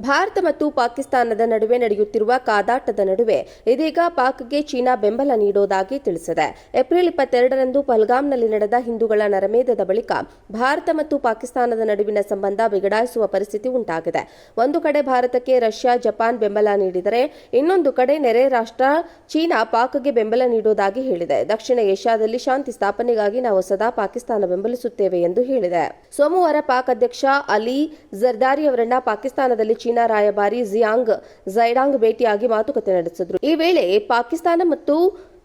ಭಾರತ ಮತ್ತು ಪಾಕಿಸ್ತಾನದ ನಡುವೆ ನಡೆಯುತ್ತಿರುವ ಕಾದಾಟದ ನಡುವೆ ಇದೀಗ ಪಾಕ್ಗೆ ಚೀನಾ ಬೆಂಬಲ ನೀಡುವುದಾಗಿ ತಿಳಿಸಿದೆ. ಏಪ್ರಿಲ್ 22ರಂದು ಪಹಲ್ಗಾಮ್ನಲ್ಲಿ ನಡೆದ ಹಿಂದೂಗಳ ನರಮೇಧದ ಬಳಿಕ ಭಾರತ ಮತ್ತು ಪಾಕಿಸ್ತಾನದ ನಡುವಿನ ಸಂಬಂಧ ಬಿಗಡಾಯಿಸುವ ಪರಿಸ್ಥಿತಿ ಉಂಟಾಗಿದೆ. ಒಂದು ಕಡೆ ಭಾರತಕ್ಕೆ ರಷ್ಯಾ, ಜಪಾನ್ ಬೆಂಬಲ ನೀಡಿದರೆ ಇನ್ನೊಂದು ಕಡೆ ನೆರೆ ರಾಷ್ಟ್ರ ಚೀನಾ ಪಾಕ್ಗೆ ಬೆಂಬಲ ನೀಡುವುದಾಗಿ ಹೇಳಿದೆ. ದಕ್ಷಿಣ ಏಷ್ಯಾದಲ್ಲಿ ಶಾಂತಿ ಸ್ಥಾಪನೆಗಾಗಿ ನಾವು ಸದಾ ಪಾಕಿಸ್ತಾನ ಬೆಂಬಲಿಸುತ್ತೇವೆ ಎಂದು ಹೇಳಿದೆ. ಸೋಮವಾರ ಪಾಕ್ ಅಧ್ಯಕ್ಷ ಅಲಿ ಜರ್ದಾರಿ ಅವರನ್ನ ಪಾಕಿಸ್ತಾನದಲ್ಲಿ ಚೀನಾ ರಾಯಭಾರಿ ಜಿಯಾಂಗ್ ಝೈಡಾಂಗ್ ಭೇಟಿಯಾಗಿ ಮಾತುಕತೆ ನಡೆಸಿದರು. ಈ ವೇಳೆ ಪಾಕಿಸ್ತಾನ ಮತ್ತು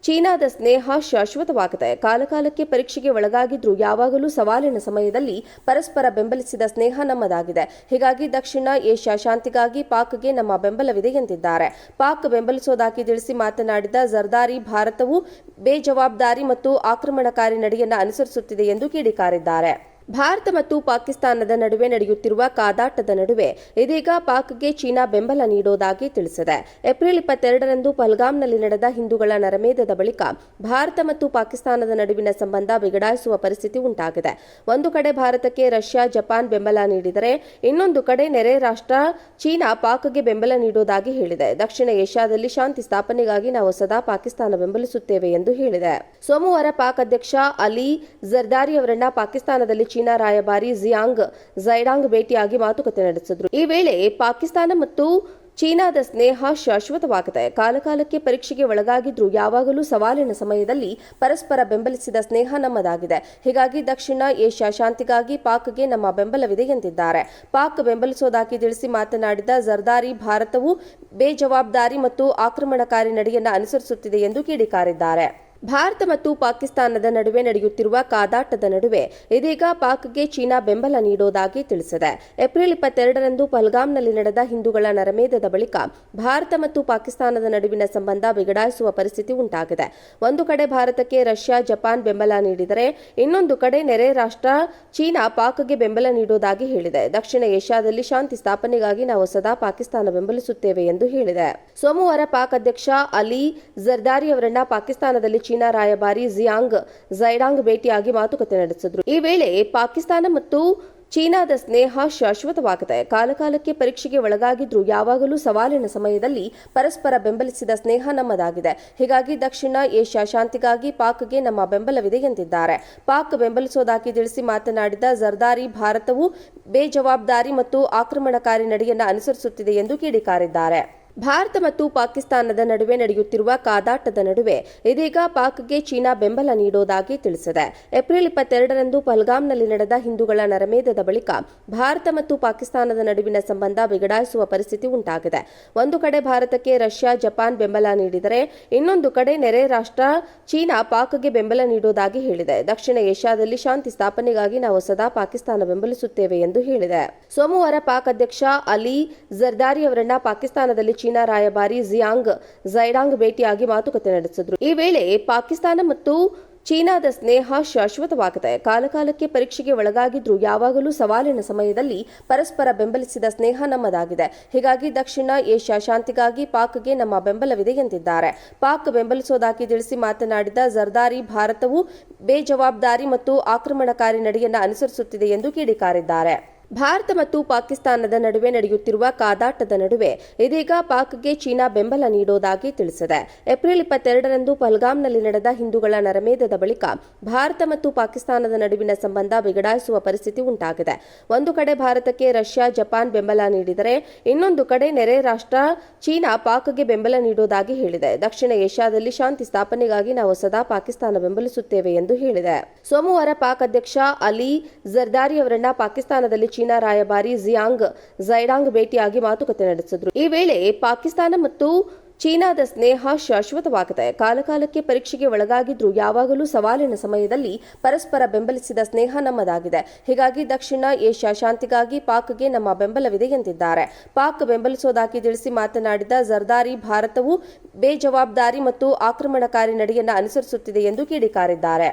ಚೀನಾದ ಸ್ನೇಹ ಶಾಶ್ವತವಾಗಿದೆ. ಕಾಲಕಾಲಕ್ಕೆ ಪರೀಕ್ಷೆಗೆ ಒಳಗಾಗಿದ್ರೂ ಯಾವಾಗಲೂ ಸವಾಲಿನ ಸಮಯದಲ್ಲಿ ಪರಸ್ಪರ ಬೆಂಬಲಿಸಿದ ಸ್ನೇಹ ನಮ್ಮದಾಗಿದೆ. ಹೀಗಾಗಿ ದಕ್ಷಿಣ ಏಷ್ಯಾ ಶಾಂತಿಗಾಗಿ ಪಾಕ್ಗೆ ನಮ್ಮ ಬೆಂಬಲವಿದೆ ಎಂದಿದ್ದಾರೆ. ಪಾಕ್ ಬೆಂಬಲಿಸುವುದಾಗಿ ತಿಳಿಸಿ ಮಾತನಾಡಿದ ಜರ್ದಾರಿ, ಭಾರತವು ಬೇಜವಾಬ್ದಾರಿ ಮತ್ತು ಆಕ್ರಮಣಕಾರಿ ನಡೆಯನ್ನು ಅನುಸರಿಸುತ್ತಿದೆ ಎಂದು ಕಿಡಿಕಾರಿದ್ದಾರೆ. ಭಾರತ ಮತ್ತು ಪಾಕಿಸ್ತಾನದ ನಡುವೆ ನಡೆಯುತ್ತಿರುವ ಕಾದಾಟದ ನಡುವೆ ಇದೀಗ ಪಾಕ್ಗೆ ಚೀನಾ ಬೆಂಬಲ ನೀಡುವುದಾಗಿ ತಿಳಿಸಿದೆ. ಏಪ್ರಿಲ್ 22ರಂದು ಪಹಲ್ಗಾಮ್ನಲ್ಲಿ ನಡೆದ ಹಿಂದೂಗಳ ನರಮೇಧದ ಬಳಿಕ ಭಾರತ ಮತ್ತು ಪಾಕಿಸ್ತಾನದ ನಡುವಿನ ಸಂಬಂಧ ಬಿಗಡಾಯಿಸುವ ಪರಿಸ್ಥಿತಿ ಉಂಟಾಗಿದೆ. ಒಂದು ಕಡೆ ಭಾರತಕ್ಕೆ ರಷ್ಯಾ, ಜಪಾನ್ ಬೆಂಬಲ ನೀಡಿದರೆ ಇನ್ನೊಂದು ಕಡೆ ನೆರೆ ರಾಷ್ಟ್ರ ಚೀನಾ ಪಾಕ್ಗೆ ಬೆಂಬಲ ನೀಡುವುದಾಗಿ ಹೇಳಿದೆ. ದಕ್ಷಿಣ ಏಷ್ಯಾದಲ್ಲಿ ಶಾಂತಿ ಸ್ಥಾಪನೆಗಾಗಿ ನಾವು ಸದಾ ಪಾಕಿಸ್ತಾನ ಬೆಂಬಲಿಸುತ್ತೇವೆ ಎಂದು ಹೇಳಿದೆ. ಸೋಮವಾರ ಪಾಕ್ ಅಧ್ಯಕ್ಷ ಅಲಿ ಜರ್ದಾರಿ ಅವರನ್ನ ಪಾಕಿಸ್ತಾನದಲ್ಲಿ ಚೀನಾ ರಾಯಭಾರಿ ಜಿಯಾಂಗ್ ಝೈಡಾಂಗ್ ಭೇಟಿಯಾಗಿ ಮಾತುಕತೆ ನಡೆಸಿದರು. ಈ ವೇಳೆ ಪಾಕಿಸ್ತಾನ ಮತ್ತು ಚೀನಾದ ಸ್ನೇಹ ಶಾಶ್ವತವಾಗಿದೆ. ಕಾಲಕಾಲಕ್ಕೆ ಪರೀಕ್ಷೆಗೆ ಒಳಗಾಗಿದ್ರೂ ಯಾವಾಗಲೂ ಸವಾಲಿನ ಸಮಯದಲ್ಲಿ ಪರಸ್ಪರ ಬೆಂಬಲಿಸಿದ ಸ್ನೇಹ ನಮ್ಮದಾಗಿದೆ. ಹೀಗಾಗಿ ದಕ್ಷಿಣ ಏಷ್ಯಾ ಶಾಂತಿಗಾಗಿ ಪಾಕ್ಗೆ ನಮ್ಮ ಬೆಂಬಲವಿದೆ ಎಂದಿದ್ದಾರೆ. ಪಾಕ್ ಬೆಂಬಲಿಸುವುದಾಗಿ ತಿಳಿಸಿ ಮಾತನಾಡಿದ ಜರ್ದಾರಿ, ಭಾರತವು ಬೇಜವಾಬ್ದಾರಿ ಮತ್ತು ಆಕ್ರಮಣಕಾರಿ ನಡೆಯನ್ನು ಅನುಸರಿಸುತ್ತಿದೆ ಎಂದು ಕಿಡಿಕಾರಿದ್ದಾರೆ. ಭಾರತ ಮತ್ತು ಪಾಕಿಸ್ತಾನದ ನಡುವೆ ನಡೆಯುತ್ತಿರುವ ಕಾದಾಟದ ನಡುವೆ ಇದೀಗ ಪಾಕ್ಗೆ ಚೀನಾ ಬೆಂಬಲ ನೀಡುವುದಾಗಿ ತಿಳಿಸಿದೆ. ಏಪ್ರಿಲ್ 22ರಂದು ಪಹಲ್ಗಾಮ್ನಲ್ಲಿ ನಡೆದ ಹಿಂದೂಗಳ ನರಮೇಧದ ಬಳಿಕ ಭಾರತ ಮತ್ತು ಪಾಕಿಸ್ತಾನದ ನಡುವಿನ ಸಂಬಂಧ ಬಿಗಡಾಯಿಸುವ ಪರಿಸ್ಥಿತಿ ಉಂಟಾಗಿದೆ. ಒಂದು ಕಡೆ ಭಾರತಕ್ಕೆ ರಷ್ಯಾ, ಜಪಾನ್ ಬೆಂಬಲ ನೀಡಿದರೆ ಇನ್ನೊಂದು ಕಡೆ ನೆರೆ ರಾಷ್ಟ್ರ ಚೀನಾ ಪಾಕ್ಗೆ ಬೆಂಬಲ ನೀಡುವುದಾಗಿ ಹೇಳಿದೆ. ದಕ್ಷಿಣ ಏಷ್ಯಾದಲ್ಲಿ ಶಾಂತಿ ಸ್ಥಾಪನೆಗಾಗಿ ನಾವು ಸದಾ ಪಾಕಿಸ್ತಾನ ಬೆಂಬಲಿಸುತ್ತೇವೆ ಎಂದು ಹೇಳಿದೆ. ಸೋಮವಾರ ಪಾಕ್ ಅಧ್ಯಕ್ಷ ಅಲಿ ಜರ್ದಾರಿ ಅವರನ್ನ ಪಾಕಿಸ್ತಾನದಲ್ಲಿ ಚೀನಾ ರಾಯಭಾರಿ ಜಿಯಾಂಗ್ ಝೈಡಾಂಗ್ ಭೇಟಿಯಾಗಿ ಮಾತುಕತೆ ನಡೆಸಿದರು. ಈ ವೇಳೆ ಪಾಕಿಸ್ತಾನ ಮತ್ತು ಚೀನಾದ ಸ್ನೇಹ ಶಾಶ್ವತವಾಗಿದೆ. ಕಾಲಕಾಲಕ್ಕೆ ಪರೀಕ್ಷೆಗೆ ಒಳಗಾಗಿದ್ರೂ ಯಾವಾಗಲೂ ಸವಾಲಿನ ಸಮಯದಲ್ಲಿ ಪರಸ್ಪರ ಬೆಂಬಲಿಸಿದ ಸ್ನೇಹ ನಮ್ಮದಾಗಿದೆ. ಹೀಗಾಗಿ ದಕ್ಷಿಣ ಏಷ್ಯಾ ಶಾಂತಿಗಾಗಿ ಪಾಕ್ಗೆ ನಮ್ಮ ಬೆಂಬಲವಿದೆ ಎಂದಿದ್ದಾರೆ. ಪಾಕ್ ಬೆಂಬಲಿಸುವುದಾಗಿ ತಿಳಿಸಿ ಮಾತನಾಡಿದ ಜರ್ದಾರಿ, ಭಾರತವು ಬೇಜವಾಬ್ದಾರಿ ಮತ್ತು ಆಕ್ರಮಣಕಾರಿ ನಡೆಯನ್ನು ಅನುಸರಿಸುತ್ತಿದೆ ಎಂದು ಕಿಡಿಕಾರಿದ್ದಾರೆ. ಭಾರತ ಮತ್ತು ಪಾಕಿಸ್ತಾನದ ನಡುವೆ ನಡೆಯುತ್ತಿರುವ ಕಾದಾಟದ ನಡುವೆ ಇದೀಗ ಪಾಕ್ಗೆ ಚೀನಾ ಬೆಂಬಲ ನೀಡುವುದಾಗಿ ತಿಳಿಸಿದೆ. ಏಪ್ರಿಲ್ 22ರಂದು ಪಹಲ್ಗಾಮ್ನಲ್ಲಿ ನಡೆದ ಹಿಂದೂಗಳ ನರಮೇಧದ ಬಳಿಕ ಭಾರತ ಮತ್ತು ಪಾಕಿಸ್ತಾನದ ನಡುವಿನ ಸಂಬಂಧ ಬಿಗಡಾಯಿಸುವ ಪರಿಸ್ಥಿತಿ ಉಂಟಾಗಿದೆ. ಒಂದು ಕಡೆ ಭಾರತಕ್ಕೆ ರಷ್ಯಾ, ಜಪಾನ್ ಬೆಂಬಲ ನೀಡಿದರೆ ಇನ್ನೊಂದು ಕಡೆ ನೆರೆ ರಾಷ್ಟ್ರ ಚೀನಾ ಪಾಕ್ಗೆ ಬೆಂಬಲ ನೀಡುವುದಾಗಿ ಹೇಳಿದೆ. ದಕ್ಷಿಣ ಏಷ್ಯಾದಲ್ಲಿ ಶಾಂತಿ ಸ್ಥಾಪನೆಗಾಗಿ ನಾವು ಸದಾ ಪಾಕಿಸ್ತಾನ ಬೆಂಬಲಿಸುತ್ತೇವೆ ಎಂದು ಹೇಳಿದೆ. ಸೋಮವಾರ ಪಾಕ್ ಅಧ್ಯಕ್ಷ ಅಲಿ ಜರ್ದಾರಿ ಅವರನ್ನ ಪಾಕಿಸ್ತಾನದಲ್ಲಿ ಚೀನಾ ರಾಯಭಾರಿ ಜಿಯಾಂಗ್ ಝೈಡಾಂಗ್ ಭೇಟಿಯಾಗಿ ಮಾತುಕತೆ ನಡೆಸಿದರು. ಈ ವೇಳೆ ಪಾಕಿಸ್ತಾನ ಮತ್ತು ಚೀನಾದ ಸ್ನೇಹ ಶಾಶ್ವತವಾಗಿದೆ. ಕಾಲಕಾಲಕ್ಕೆ ಪರೀಕ್ಷೆಗೆ ಒಳಗಾಗಿದ್ರೂ ಯಾವಾಗಲೂ ಸವಾಲಿನ ಸಮಯದಲ್ಲಿ ಪರಸ್ಪರ ಬೆಂಬಲಿಸಿದ ಸ್ನೇಹ ನಮ್ಮದಾಗಿದೆ. ಹೀಗಾಗಿ ದಕ್ಷಿಣ ಏಷ್ಯಾ ಶಾಂತಿಗಾಗಿ ಪಾಕ್ಗೆ ನಮ್ಮ ಬೆಂಬಲವಿದೆ ಎಂದಿದ್ದಾರೆ. ಪಾಕ್ ಬೆಂಬಲಿಸುವುದಾಗಿ ತಿಳಿಸಿ ಮಾತನಾಡಿದ ಜರ್ದಾರಿ, ಭಾರತವು ಬೇಜವಾಬ್ದಾರಿ ಮತ್ತು ಆಕ್ರಮಣಕಾರಿ ನಡೆಯನ್ನು ಅನುಸರಿಸುತ್ತಿದೆ ಎಂದು ಕಿಡಿಕಾರಿದ್ದಾರೆ. ಭಾರತ ಮತ್ತು ಪಾಕಿಸ್ತಾನದ ನಡುವೆ ನಡೆಯುತ್ತಿರುವ ಕಾದಾಟದ ನಡುವೆ ಇದೀಗ ಪಾಕ್ಗೆ ಚೀನಾ ಬೆಂಬಲ ನೀಡುವುದಾಗಿ ತಿಳಿಸಿದೆ. ಏಪ್ರಿಲ್ 22ರಂದು ಪಹಲ್ಗಾಮ್ನಲ್ಲಿ ನಡೆದ ಹಿಂದೂಗಳ ನರಮೇಧದ ಬಳಿಕ ಭಾರತ ಮತ್ತು ಪಾಕಿಸ್ತಾನದ ನಡುವಿನ ಸಂಬಂಧ ಬಿಗಡಾಯಿಸುವ ಪರಿಸ್ಥಿತಿ ಉಂಟಾಗಿದೆ. ಒಂದು ಕಡೆ ಭಾರತಕ್ಕೆ ರಷ್ಯಾ, ಜಪಾನ್ ಬೆಂಬಲ ನೀಡಿದರೆ ಇನ್ನೊಂದು ಕಡೆ ನೆರೆ ರಾಷ್ಟ್ರ ಚೀನಾ ಪಾಕ್ಗೆ ಬೆಂಬಲ ನೀಡುವುದಾಗಿ ಹೇಳಿದೆ. ದಕ್ಷಿಣ ಏಷ್ಯಾದಲ್ಲಿ ಶಾಂತಿ ಸ್ಥಾಪನೆಗಾಗಿ ನಾವು ಸದಾ ಪಾಕಿಸ್ತಾನ ಬೆಂಬಲಿಸುತ್ತೇವೆ ಎಂದು ಹೇಳಿದೆ. ಸೋಮವಾರ ಪಾಕ್ ಅಧ್ಯಕ್ಷ ಅಲಿ ಜರ್ದಾರಿ ಅವರನ್ನ ಪಾಕಿಸ್ತಾನದಲ್ಲಿ ಚೀನಾ ರಾಯಭಾರಿ ಜಿಯಾಂಗ್ ಝೈಡಾಂಗ್ ಭೇಟಿಯಾಗಿ ಮಾತುಕತೆ ನಡೆಸಿದರು. ಈ ವೇಳೆ ಪಾಕಿಸ್ತಾನ ಮತ್ತು ಚೀನಾದ ಸ್ನೇಹ ಶಾಶ್ವತವಾಗಿದೆ. ಕಾಲಕಾಲಕ್ಕೆ ಪರೀಕ್ಷೆಗೆ ಒಳಗಾಗಿದ್ರೂ ಯಾವಾಗಲೂ ಸವಾಲಿನ ಸಮಯದಲ್ಲಿ ಪರಸ್ಪರ ಬೆಂಬಲಿಸಿದ ಸ್ನೇಹ ನಮ್ಮದಾಗಿದೆ. ಹೀಗಾಗಿ ದಕ್ಷಿಣ ಏಷ್ಯಾ ಶಾಂತಿಗಾಗಿ ಪಾಕ್ಗೆ ನಮ್ಮ ಬೆಂಬಲವಿದೆ ಎಂದಿದ್ದಾರೆ. ಪಾಕ್ ಬೆಂಬಲಿಸುವುದಾಗಿ ತಿಳಿಸಿ ಮಾತನಾಡಿದ ಜರ್ದಾರಿ, ಭಾರತವು ಬೇಜವಾಬ್ದಾರಿ ಮತ್ತು ಆಕ್ರಮಣಕಾರಿ ನಡೆಯನ್ನು ಅನುಸರಿಸುತ್ತಿದೆ ಎಂದು ಕಿಡಿಕಾರಿದ್ದಾರೆ.